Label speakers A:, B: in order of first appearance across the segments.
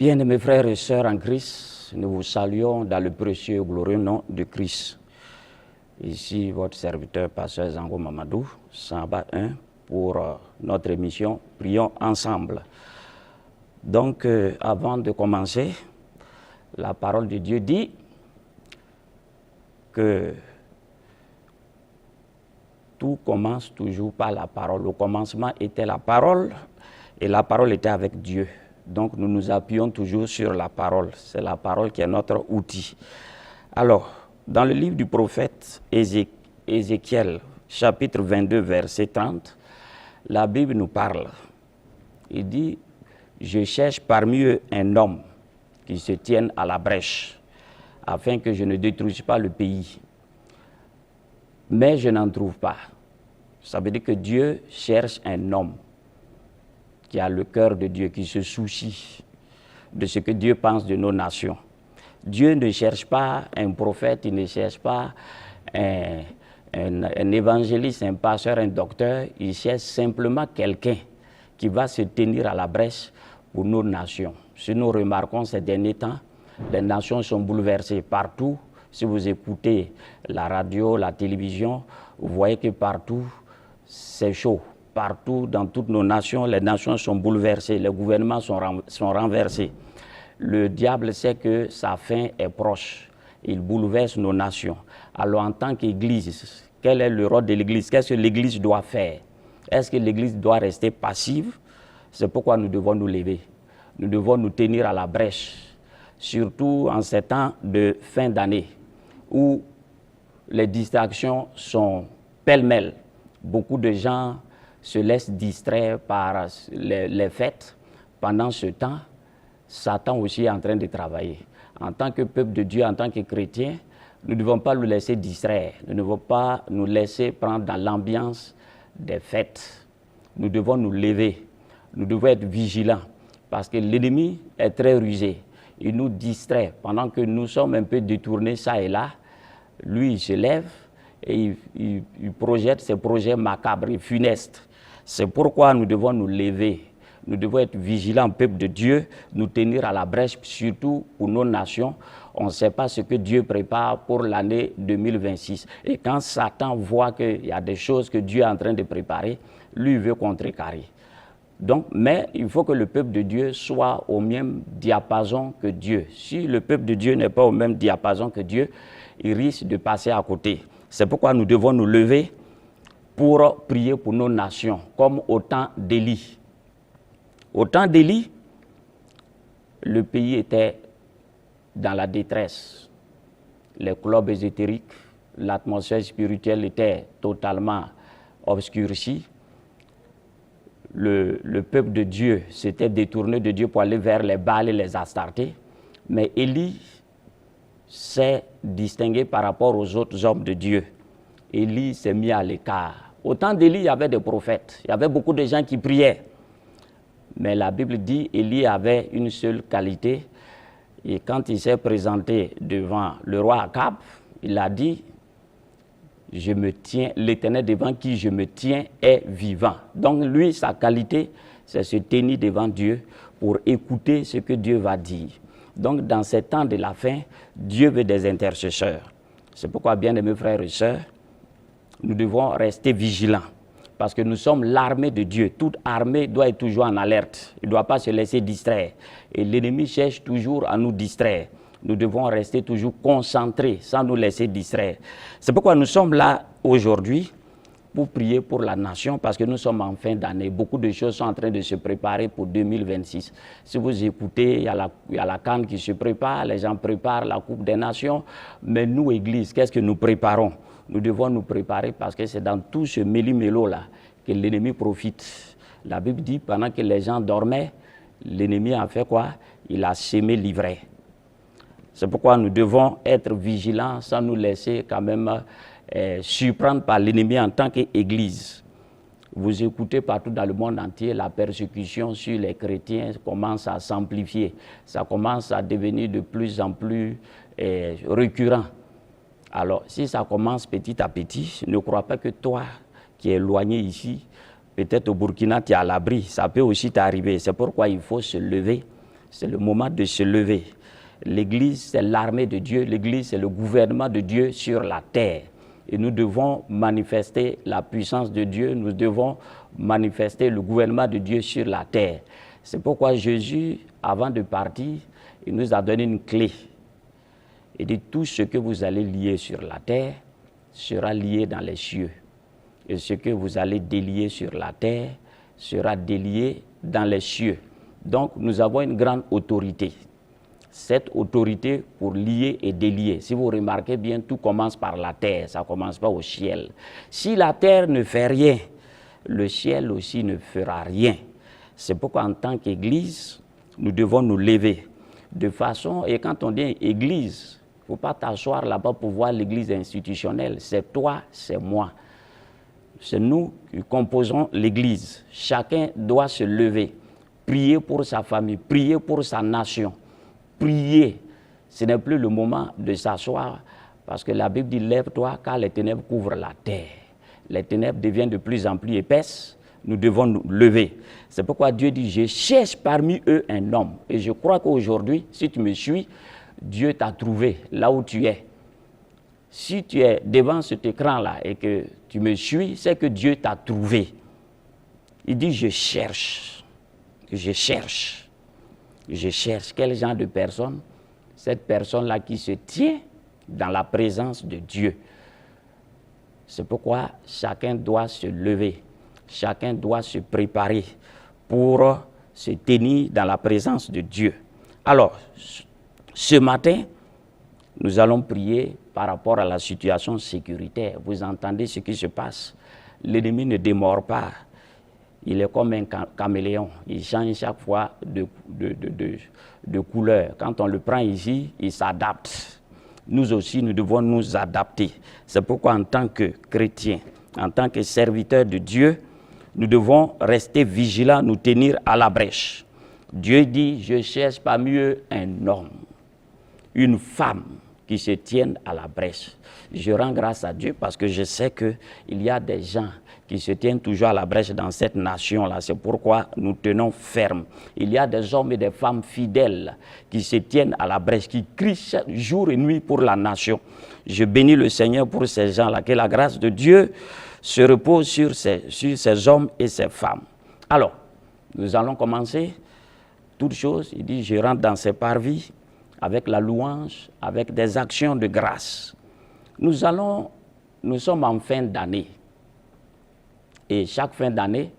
A: Bien-aimés frères et sœurs en Christ, nous vous saluons dans le précieux et glorieux nom de Christ. Ici, votre serviteur, pasteur Zango Mamadou, Samba 1, pour notre émission Prions ensemble. Donc, avant de commencer, la parole de Dieu dit que tout commence toujours par la parole. Au commencement était la parole et la parole était avec Dieu. Donc nous nous appuyons toujours sur la parole. C'est la parole qui est notre outil. Alors, dans le livre du prophète Ézéchiel, chapitre 22, verset 30, la Bible nous parle. Il dit, je cherche parmi eux un homme qui se tienne à la brèche, afin que je ne détruise pas le pays. Mais je n'en trouve pas. Ça veut dire que Dieu cherche un homme qui a le cœur de Dieu, qui se soucie de ce que Dieu pense de nos nations. Dieu ne cherche pas un prophète, il ne cherche pas un évangéliste, un pasteur, un docteur. Il cherche simplement quelqu'un qui va se tenir à la brèche pour nos nations. Si nous remarquons ces derniers temps, les nations sont bouleversées partout. Si vous écoutez la radio, la télévision, vous voyez que partout, c'est chaud. Partout, dans toutes nos nations, les nations sont bouleversées, les gouvernements sont renversés. Le diable sait que sa fin est proche. Il bouleverse nos nations. Alors, en tant qu'Église, quel est le rôle de l'Église? Qu'est-ce que l'Église doit faire? Est-ce que l'Église doit rester passive? C'est pourquoi nous devons nous lever. Nous devons nous tenir à la brèche, surtout en ces temps de fin d'année, où les distractions sont pêle-mêle. Beaucoup de gens se laissent distraire par les fêtes. Pendant ce temps, Satan aussi est en train de travailler. En tant que peuple de Dieu, en tant que chrétien, nous ne devons pas nous laisser distraire. Nous ne devons pas nous laisser prendre dans l'ambiance des fêtes. Nous devons nous lever. Nous devons être vigilants parce que l'ennemi est très rusé. Il nous distrait. Pendant que nous sommes un peu détournés ça et là, lui, il se lève et il projette ses projets macabres et funestes. C'est pourquoi nous devons nous lever. Nous devons être vigilants, peuple de Dieu, nous tenir à la brèche, surtout pour nos nations. On ne sait pas ce que Dieu prépare pour l'année 2026. Et quand Satan voit qu'il y a des choses que Dieu est en train de préparer, lui veut contrecarrer. Donc, mais il faut que le peuple de Dieu soit au même diapason que Dieu. Si le peuple de Dieu n'est pas au même diapason que Dieu, il risque de passer à côté. C'est pourquoi nous devons nous lever pour prier pour nos nations, comme au temps d'Élie. Au temps d'Élie, le pays était dans la détresse. Les clubs ésotériques, l'atmosphère spirituelle était totalement obscurcie. Le peuple de Dieu s'était détourné de Dieu pour aller vers les Baals et les Astartés. Mais Élie s'est distingué par rapport aux autres hommes de Dieu. Élie s'est mis à l'écart. Au temps d'Élie, il y avait des prophètes. Il y avait beaucoup de gens qui priaient. Mais la Bible dit qu'Élie avait une seule qualité. Et quand il s'est présenté devant le roi Akab, il a dit, je me tiens, l'Éternel devant qui je me tiens est vivant. Donc lui, sa qualité, c'est se tenir devant Dieu pour écouter ce que Dieu va dire. Donc dans ces temps de la fin, Dieu veut des intercesseurs. C'est pourquoi, bien aimés frères et sœurs, nous devons rester vigilants. Parce que nous sommes l'armée de Dieu. Toute armée doit être toujours en alerte. Il ne doit pas se laisser distraire. Et l'ennemi cherche toujours à nous distraire. Nous devons rester toujours concentrés sans nous laisser distraire. C'est pourquoi nous sommes là aujourd'hui pour prier pour la nation parce que nous sommes en fin d'année. Beaucoup de choses sont en train de se préparer pour 2026. Si vous écoutez, il y a la CAN qui se prépare, les gens préparent la Coupe des Nations. Mais nous, Église, qu'est-ce que nous préparons? Nous devons nous préparer parce que c'est dans tout ce méli-mélo-là que l'ennemi profite. La Bible dit, pendant que les gens dormaient, l'ennemi a fait quoi? Il a semé l'ivraie. C'est pourquoi nous devons être vigilants sans nous laisser quand même surprendre par l'ennemi en tant qu'Église. Vous écoutez partout dans le monde entier, la persécution sur les chrétiens commence à s'amplifier. Ça commence à devenir de plus en plus récurrent. Alors, si ça commence petit à petit, ne crois pas que toi, qui es éloigné ici, peut-être au Burkina, tu es à l'abri. Ça peut aussi t'arriver. C'est pourquoi il faut se lever c'est le moment de se lever. L'Église, c'est l'armée de Dieu. L'Église, c'est le gouvernement de Dieu sur la terre. Et nous devons manifester la puissance de Dieu. Nous devons manifester le gouvernement de Dieu sur la terre. C'est pourquoi Jésus, avant de partir, il nous a donné une clé. Il dit, tout ce que vous allez lier sur la terre sera lié dans les cieux. Et ce que vous allez délier sur la terre sera délié dans les cieux. Donc, nous avons une grande autorité. Cette autorité pour lier et délier. Si vous remarquez bien, tout commence par la terre, ça ne commence pas au ciel. Si la terre ne fait rien, le ciel aussi ne fera rien. C'est pourquoi en tant qu'Église, nous devons nous lever de façon, et quand on dit Église, il ne faut pas t'asseoir là-bas pour voir l'Église institutionnelle. C'est toi, c'est moi. C'est nous qui composons l'Église. Chacun doit se lever, prier pour sa famille, prier pour sa nation. Prier, ce n'est plus le moment de s'asseoir parce que la Bible dit lève-toi car les ténèbres couvrent la terre. Les ténèbres deviennent de plus en plus épaisses, nous devons nous lever. C'est pourquoi Dieu dit je cherche parmi eux un homme. Et je crois qu'aujourd'hui, si tu me suis, Dieu t'a trouvé là où tu es. Si tu es devant cet écran-là et que tu me suis, c'est que Dieu t'a trouvé. Il dit je cherche, je cherche. Je cherche quel genre de personne? Cette personne-là qui se tient dans la présence de Dieu. C'est pourquoi chacun doit se lever, chacun doit se préparer pour se tenir dans la présence de Dieu. Alors, ce matin, nous allons prier par rapport à la situation sécuritaire. Vous entendez ce qui se passe? L'ennemi ne démord pas. Il est comme un caméléon, il change chaque fois de couleur. Quand on le prend ici, il s'adapte. Nous aussi, nous devons nous adapter. C'est pourquoi en tant que chrétiens, en tant que serviteurs de Dieu, nous devons rester vigilants, nous tenir à la brèche. Dieu dit, je cherche parmi eux un homme, une femme qui se tienne à la brèche. Je rends grâce à Dieu parce que je sais qu'il y a des gens qui se tiennent toujours à la brèche dans cette nation-là. C'est pourquoi nous tenons ferme. Il y a des hommes et des femmes fidèles qui se tiennent à la brèche, qui crient jour et nuit pour la nation. Je bénis le Seigneur pour ces gens-là. Que la grâce de Dieu se repose sur ces hommes et ces femmes. Alors, nous allons commencer. Toute chose, il dit, je rentre dans ces parvis avec la louange, avec des actions de grâce. Nous sommes en fin d'année. Et chaque fin d'année,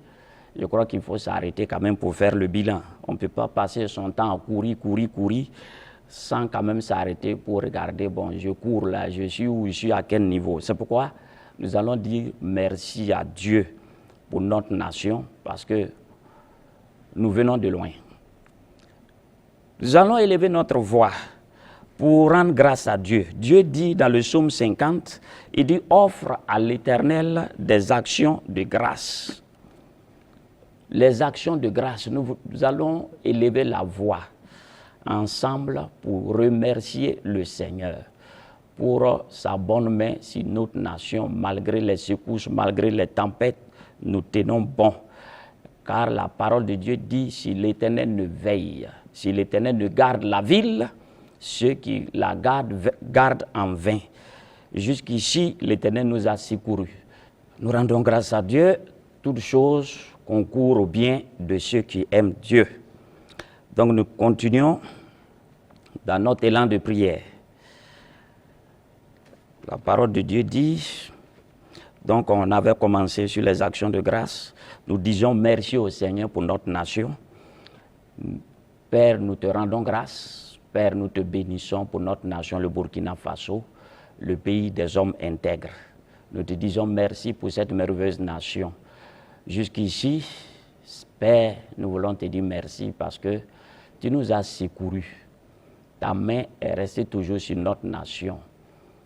A: je crois qu'il faut s'arrêter quand même pour faire le bilan. On ne peut pas passer son temps à courir, sans quand même s'arrêter pour regarder, bon, je cours là, je suis où, je suis à quel niveau. C'est pourquoi nous allons dire merci à Dieu pour notre nation, parce que nous venons de loin. Nous allons élever notre voix pour rendre grâce à Dieu. Dieu dit dans le psaume 50, il dit « Offre à l'Éternel des actions de grâce ». Les actions de grâce, nous allons élever la voix ensemble pour remercier le Seigneur pour sa bonne main sur notre nation, malgré les secousses, malgré les tempêtes, nous tenons bon. Car la parole de Dieu dit, si l'Éternel ne veille, si l'Éternel ne garde la ville, ceux qui la gardent en vain. Jusqu'ici, l'Éternel nous a secourus. Nous rendons grâce à Dieu, toutes choses concourent au bien de ceux qui aiment Dieu. Donc nous continuons dans notre élan de prière. La parole de Dieu dit, donc on avait commencé sur les actions de grâce, nous disons merci au Seigneur pour notre nation. Père, nous te rendons grâce. Père, nous te bénissons pour notre nation, le Burkina Faso, le pays des hommes intègres. Nous te disons merci pour cette merveilleuse nation. Jusqu'ici, Père, nous voulons te dire merci parce que tu nous as secourus. Ta main est restée toujours sur notre nation.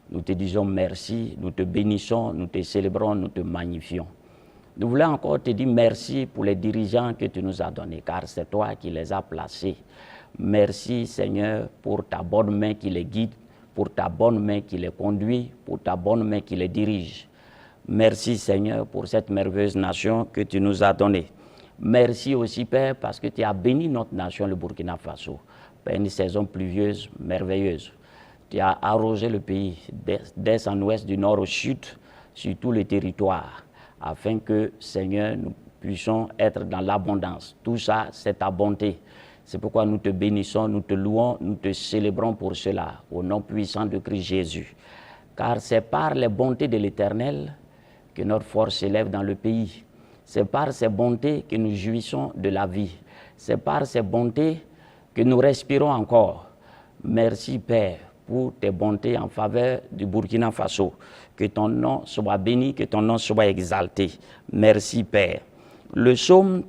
A: Nous te disons merci, nous te bénissons, nous te célébrons, nous te magnifions. Nous voulons encore te dire merci pour les dirigeants que tu nous as donnés, car c'est toi qui les as placés. Merci Seigneur pour ta bonne main qui les guide, pour ta bonne main qui les conduit, pour ta bonne main qui les dirige. Merci Seigneur pour cette merveilleuse nation que tu nous as donnée. Merci aussi, Père, parce que tu as béni notre nation, le Burkina Faso, par une saison pluvieuse, merveilleuse. Tu as arrosé le pays d'est en ouest, du nord au sud, sur tout le territoire, afin que, Seigneur, nous puissions être dans l'abondance. Tout ça, c'est ta bonté. C'est pourquoi nous te bénissons, nous te louons, nous te célébrons pour cela, au nom puissant de Christ Jésus. Car c'est par les bontés de l'Éternel que notre force s'élève dans le pays. C'est par ces bontés que nous jouissons de la vie. C'est par ces bontés que nous respirons encore. Merci, Père, pour tes bontés en faveur du Burkina Faso. Que ton nom soit béni, que ton nom soit exalté. Merci, Père. Le psaume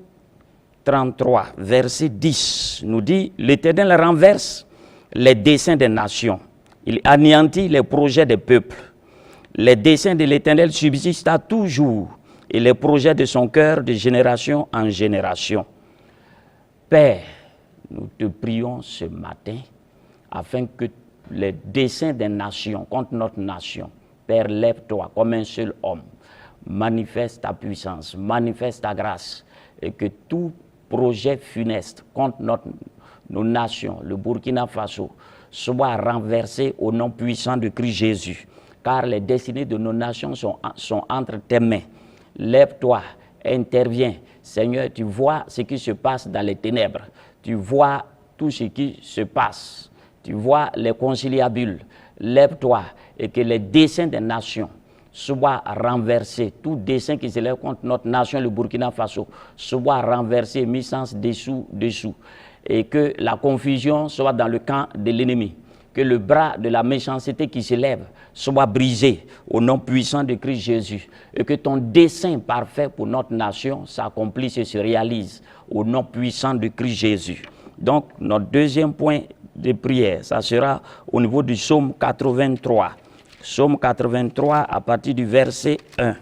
A: 33, verset 10, nous dit « L'Éternel renverse les desseins des nations. Il anéantit les projets des peuples. Les desseins de l'Éternel subsistent à toujours. Et les projets de son cœur de génération en génération. » Père, nous te prions ce matin afin que les desseins des nations contre notre nation, Père, lève-toi comme un seul homme, manifeste ta puissance, manifeste ta grâce, et que tout projet funeste contre nos nations, le Burkina Faso, soit renversé au nom puissant de Christ Jésus, car les destinées de nos nations sont entre tes mains. Lève-toi, interviens. Seigneur, tu vois ce qui se passe dans les ténèbres. Tu vois tout ce qui se passe. Tu vois les conciliabules. Lève-toi et que les desseins des nations soient renversés. Tout dessein qui se lève contre notre nation, le Burkina Faso, soit renversé, mis sans dessous. Et que la confusion soit dans le camp de l'ennemi. Que le bras de la méchanceté qui se lève soit brisé au nom puissant de Christ Jésus. Et que ton dessein parfait pour notre nation s'accomplisse et se réalise au nom puissant de Christ Jésus. Donc, notre deuxième point de prière, ça sera au niveau du psaume 83. Psaume 83 à partir du verset 1.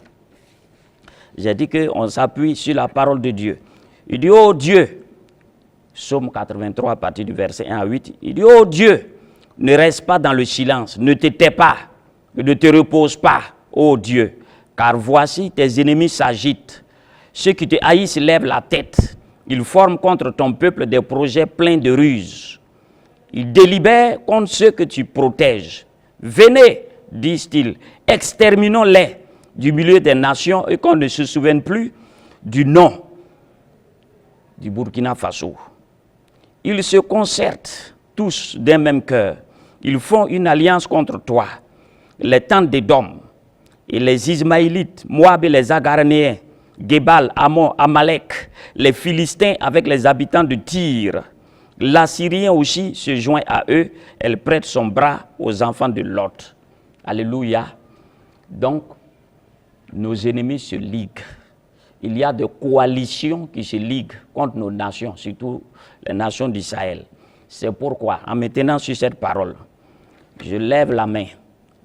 A: J'ai dit qu'on s'appuie sur la parole de Dieu. Il dit, oh Dieu, psaume 83 à partir du verset 1 à 8, il dit, oh Dieu, ne reste pas dans le silence, ne te tais pas, ne te repose pas, ô Dieu, car voici tes ennemis s'agitent. Ceux qui te haïssent lèvent la tête. Ils forment contre ton peuple des projets pleins de ruses. Ils délibèrent contre ceux que tu protèges. Venez, disent-ils, exterminons-les du milieu des nations et qu'on ne se souvienne plus du nom du Burkina Faso. Ils se concertent tous d'un même cœur. Ils font une alliance contre toi. Les tentes d'Édom et les Ismaélites, Moab et les Agaranéens, Gebal, Ammon, Amalek, les Philistins avec les habitants de Tyr. L'Assyrien aussi se joint à eux. Elle prête son bras aux enfants de Lot. Alléluia. Donc, nos ennemis se liguent. Il y a des coalitions qui se liguent contre nos nations, surtout les nations d'Israël. C'est pourquoi, en me tenant sur cette parole, je lève la main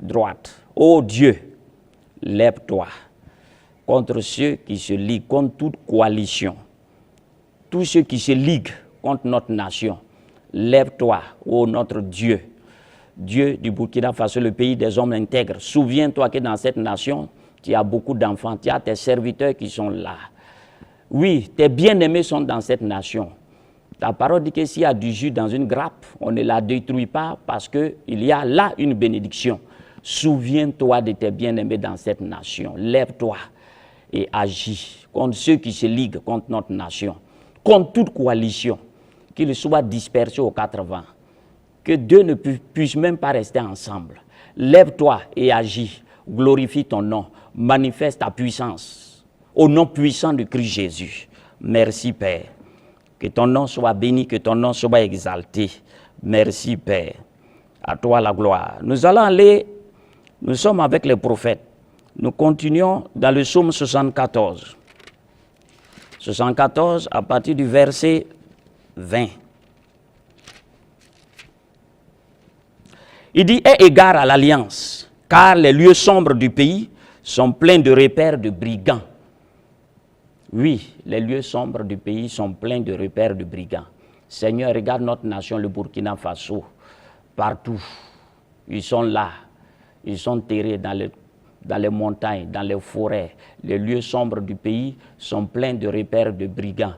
A: droite. Ô Dieu, lève-toi contre ceux qui se liguent, contre toute coalition. Tous ceux qui se liguent contre notre nation. Lève-toi, ô notre Dieu. Dieu du Burkina Faso, le pays des hommes intègres. Souviens-toi que dans cette nation, tu as beaucoup d'enfants, tu as tes serviteurs qui sont là. Oui, tes bien-aimés sont dans cette nation. Ta parole dit que s'il y a du jus dans une grappe, on ne la détruit pas parce qu'il y a là une bénédiction. Souviens-toi de tes bien-aimés dans cette nation. Lève-toi et agis contre ceux qui se liguent contre notre nation, contre toute coalition, qu'ils soient dispersés aux quatre vents. Que Dieu ne puisse même pas rester ensemble. Lève-toi et agis. Glorifie ton nom. Manifeste ta puissance. Au nom puissant de Christ Jésus. Merci, Père. Que ton nom soit béni, que ton nom soit exalté. Merci, Père. À toi la gloire. Nous allons aller, nous sommes avec les prophètes. Nous continuons dans le psaume 74. 74 à partir du verset 20. Il dit, aie égard à l'alliance, car les lieux sombres du pays sont pleins de repères de brigands. Oui, les lieux sombres du pays sont pleins de repères de brigands. Seigneur, regarde notre nation, le Burkina Faso, partout. Ils sont là, ils sont terrés dans dans les montagnes, dans les forêts. Les lieux sombres du pays sont pleins de repères de brigands.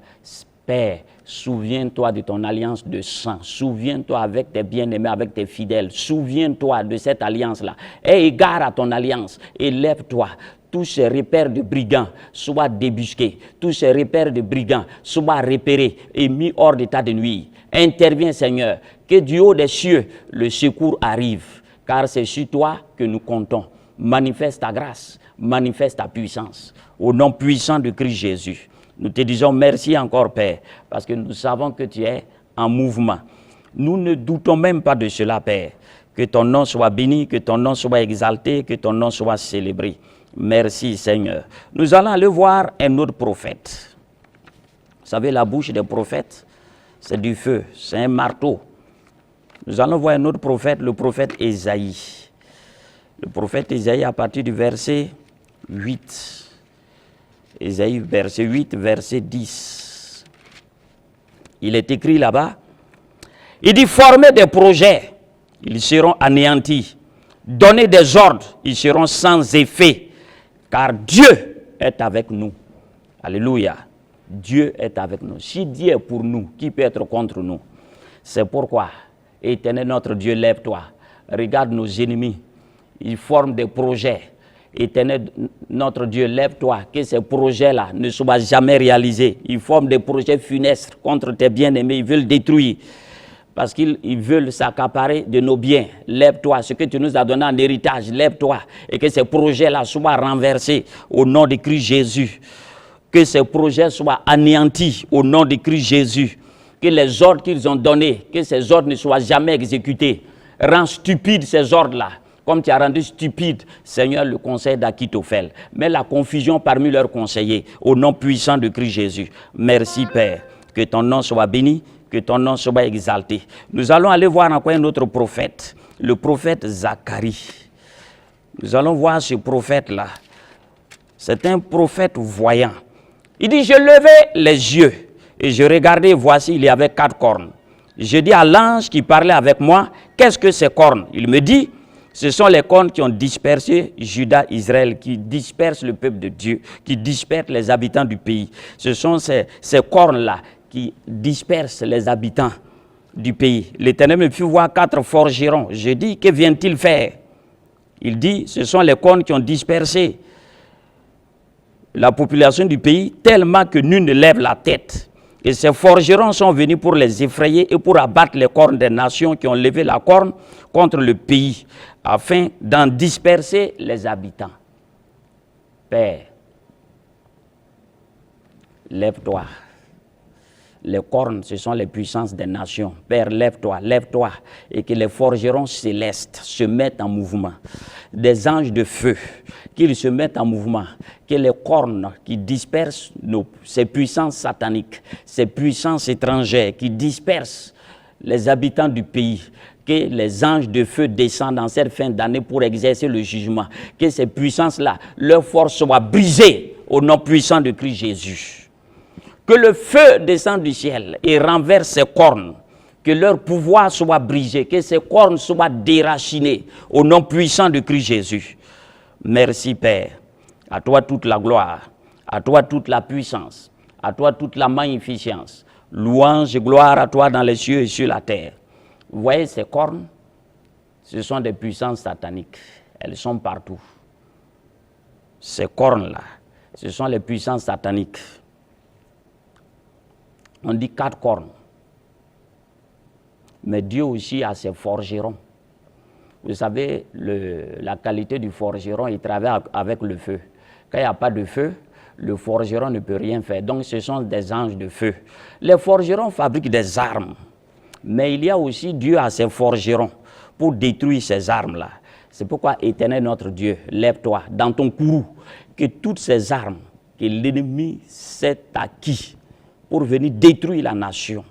A: Père, souviens-toi de ton alliance de sang. Souviens-toi avec tes bien-aimés, avec tes fidèles. Souviens-toi de cette alliance-là. Aie égard à ton alliance et lève-toi. Tous ces repères de brigands soient débusqués. Tous ces repères de brigands soient repérés et mis hors d'état de nuire. Interviens, Seigneur, que du haut des cieux, le secours arrive. Car c'est sur toi que nous comptons. Manifeste ta grâce, manifeste ta puissance. Au nom puissant de Christ Jésus. Nous te disons merci encore, Père, parce que nous savons que tu es en mouvement. Nous ne doutons même pas de cela, Père. Que ton nom soit béni, que ton nom soit exalté, que ton nom soit célébré. Merci, Seigneur. Nous allons aller voir un autre prophète. Vous savez, la bouche des prophètes, c'est du feu, c'est un marteau. Nous allons voir un autre prophète, le prophète Ésaïe. Le prophète Ésaïe à partir du verset 8. Ésaïe, verset 8, verset 10. Il est écrit là-bas. Il dit, former des projets, ils seront anéantis. Donner des ordres, ils seront sans effet. Car Dieu est avec nous. Alléluia. Dieu est avec nous. Si Dieu est pour nous, qui peut être contre nous? C'est pourquoi, Éternel notre Dieu, lève-toi. Regarde nos ennemis. Ils forment des projets. Éternel notre Dieu, lève-toi, que ces projets-là ne soient jamais réalisés. Ils forment des projets funestes contre tes bien-aimés, ils veulent détruire, parce qu'ils veulent s'accaparer de nos biens. Lève-toi, ce que tu nous as donné en héritage, lève-toi, et que ces projets-là soient renversés au nom de Christ Jésus. Que ces projets soient anéantis au nom de Christ Jésus. Que les ordres qu'ils ont donnés, que ces ordres ne soient jamais exécutés. Rends stupides ces ordres-là. Comme tu as rendu stupide, Seigneur, le conseil d'Akitophel. Mets la confusion parmi leurs conseillers, au nom puissant de Christ Jésus. Merci, Père. Que ton nom soit béni, que ton nom soit exalté. Nous allons aller voir encore un autre prophète, le prophète Zacharie. Nous allons voir ce prophète-là. C'est un prophète voyant. Il dit, je levai les yeux et je regardais, voici, il y avait 4 cornes. Je dis à l'ange qui parlait avec moi, qu'est-ce que ces cornes? Il me dit, ce sont les cornes qui ont dispersé Juda, Israël, qui dispersent le peuple de Dieu, qui dispersent les habitants du pays. Ce sont ces cornes-là qui dispersent les habitants du pays. L'Éternel me fit voir 4 forgerons. Je dis, que viennent-ils faire? Il dit, ce sont les cornes qui ont dispersé la population du pays, tellement que nul ne lève la tête. Et ces forgerons sont venus pour les effrayer et pour abattre les cornes des nations qui ont levé la corne contre le pays, afin d'en disperser les habitants. Père, lève-toi. Les cornes, ce sont les puissances des nations. Père, lève-toi, lève-toi, et que les forgerons célestes se mettent en mouvement. Des anges de feu, qu'ils se mettent en mouvement. Que les cornes qui dispersent ces puissances sataniques, ces puissances étrangères qui dispersent les habitants du pays, que les anges de feu descendent en cette fin d'année pour exercer le jugement. Que ces puissances-là, leur force soit brisée au nom puissant de Christ Jésus. Que le feu descende du ciel et renverse ces cornes. Que leur pouvoir soit brisé, que ces cornes soient déracinées au nom puissant de Christ Jésus. Merci Père. À toi toute la gloire, à toi toute la puissance, à toi toute la magnificence. Louange et gloire à toi dans les cieux et sur la terre. Vous voyez ces cornes, ce sont des puissances sataniques. Elles sont partout. Ces cornes-là, ce sont les puissances sataniques. On dit 4 cornes. Mais Dieu aussi a ses forgerons. Vous savez, la qualité du forgeron, il travaille avec le feu. Quand il n'y a pas de feu, le forgeron ne peut rien faire. Donc ce sont des anges de feu. Les forgerons fabriquent des armes. Mais il y a aussi Dieu à ses forgerons pour détruire ces armes-là. C'est pourquoi, Éternel notre Dieu, lève-toi dans ton courroux, que toutes ces armes que l'ennemi s'est acquis pour venir détruire la nation,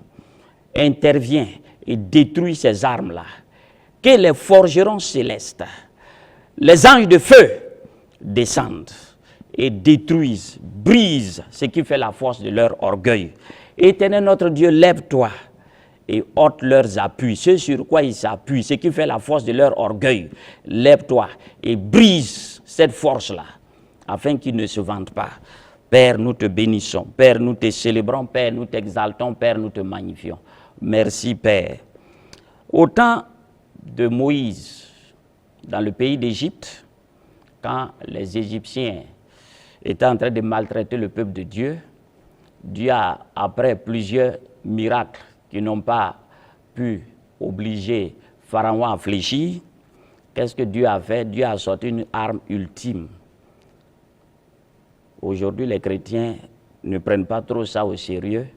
A: intervient et détruit ces armes-là. Que les forgerons célestes, les anges de feu, descendent et détruisent, brisent ce qui fait la force de leur orgueil. Éternel notre Dieu, lève-toi et ôte leurs appuis, ce sur quoi ils s'appuient, ce qui fait la force de leur orgueil. Lève-toi et brise cette force-là, afin qu'ils ne se vantent pas. Père, nous te bénissons. Père, nous te célébrons. Père, nous t'exaltons. Père, nous te magnifions. Merci, Père. Au temps de Moïse, dans le pays d'Égypte, quand les Égyptiens étaient en train de maltraiter le peuple de Dieu, Dieu a, après plusieurs miracles qui n'ont pas pu obliger Pharaon à fléchir, qu'est-ce que Dieu a fait? Dieu a sorti une arme ultime. Aujourd'hui, les chrétiens ne prennent pas trop ça au sérieux.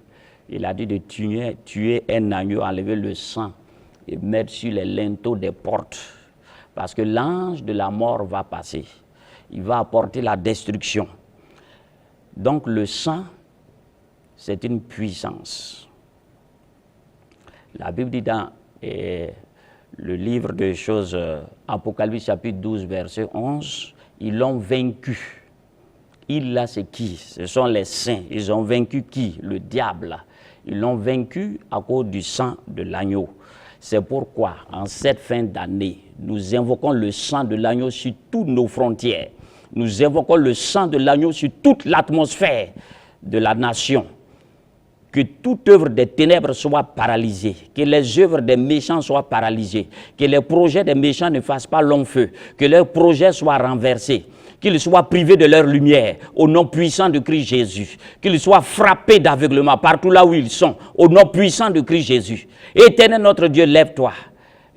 A: Il a dit de tuer un agneau, enlever le sang et mettre sur les linteaux des portes. Parce que l'ange de la mort va passer. Il va apporter la destruction. Donc le sang, c'est une puissance. La Bible dit dans le livre des choses, Apocalypse chapitre 12, verset 11, ils l'ont vaincu. Il là, c'est qui? Ce sont les saints. Ils ont vaincu qui? Le diable. Ils l'ont vaincu à cause du sang de l'agneau. C'est pourquoi, en cette fin d'année, nous invoquons le sang de l'agneau sur toutes nos frontières. Nous invoquons le sang de l'agneau sur toute l'atmosphère de la nation. Que toute œuvre des ténèbres soit paralysée, que les œuvres des méchants soient paralysées, que les projets des méchants ne fassent pas long feu, que leurs projets soient renversés, qu'ils soient privés de leur lumière, au nom puissant de Christ Jésus, qu'ils soient frappés d'aveuglement partout là où ils sont, au nom puissant de Christ Jésus. Éternel notre Dieu, lève-toi,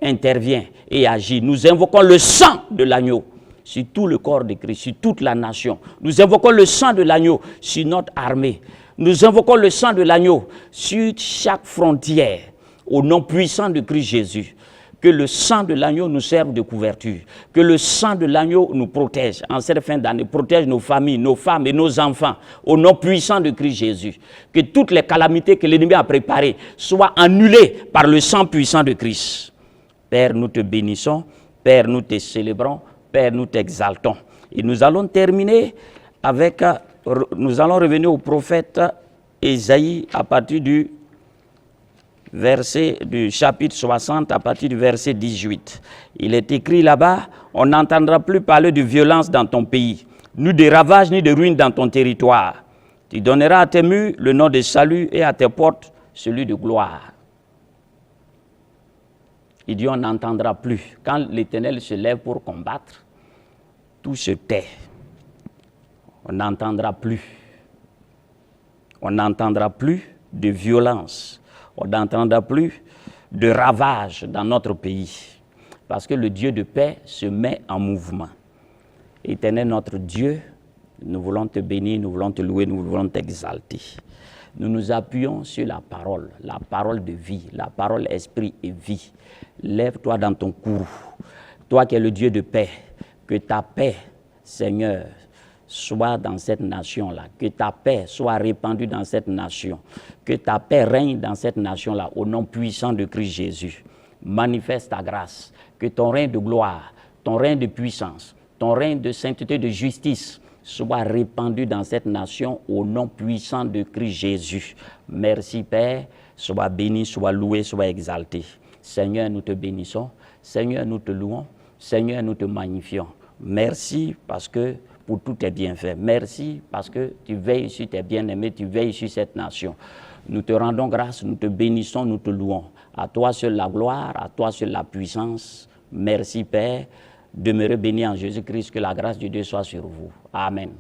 A: interviens et agis. Nous invoquons le sang de l'agneau sur tout le corps de Christ, sur toute la nation. Nous invoquons le sang de l'agneau sur notre armée. Nous invoquons le sang de l'agneau sur chaque frontière, au nom puissant de Christ Jésus. Que le sang de l'agneau nous serve de couverture. Que le sang de l'agneau nous protège en cette fin d'année. Protège nos familles, nos femmes et nos enfants, au nom puissant de Christ Jésus. Que toutes les calamités que l'ennemi a préparées soient annulées par le sang puissant de Christ. Père, nous te bénissons. Père, nous te célébrons. Père, nous t'exaltons. Et nous allons terminer avec... Nous allons revenir au prophète Ésaïe à partir du chapitre 60, à partir du verset 18. Il est écrit là-bas, on n'entendra plus parler de violence dans ton pays, ni de ravages, ni de ruines dans ton territoire. Tu donneras à tes murs le nom de salut et à tes portes celui de gloire. Il dit, on n'entendra plus. Quand l'Éternel se lève pour combattre, tout se tait. On n'entendra plus. On n'entendra plus de violence. On n'entendra plus de ravages dans notre pays. Parce que le Dieu de paix se met en mouvement. Éternel notre Dieu, nous voulons te bénir, nous voulons te louer, nous voulons t'exalter. Nous nous appuyons sur la parole de vie, la parole esprit et vie. Lève-toi dans ton courroux. Toi qui es le Dieu de paix, que ta paix, Seigneur, soit dans cette nation-là, que ta paix soit répandue dans cette nation, que ta paix règne dans cette nation-là, au nom puissant de Christ Jésus. Manifeste ta grâce, que ton règne de gloire, ton règne de puissance, ton règne de sainteté, de justice, soit répandu dans cette nation, au nom puissant de Christ Jésus. Merci Père, sois béni, sois loué, sois exalté. Seigneur, nous te bénissons, Seigneur, nous te louons, Seigneur, nous te magnifions. Merci parce que pour tous tes bienfaits. Merci parce que tu veilles sur tes bien-aimés, tu veilles sur cette nation. Nous te rendons grâce, nous te bénissons, nous te louons. À toi seul la gloire, à toi seul la puissance. Merci Père. Demeurez bénis en Jésus-Christ, que la grâce de Dieu soit sur vous. Amen.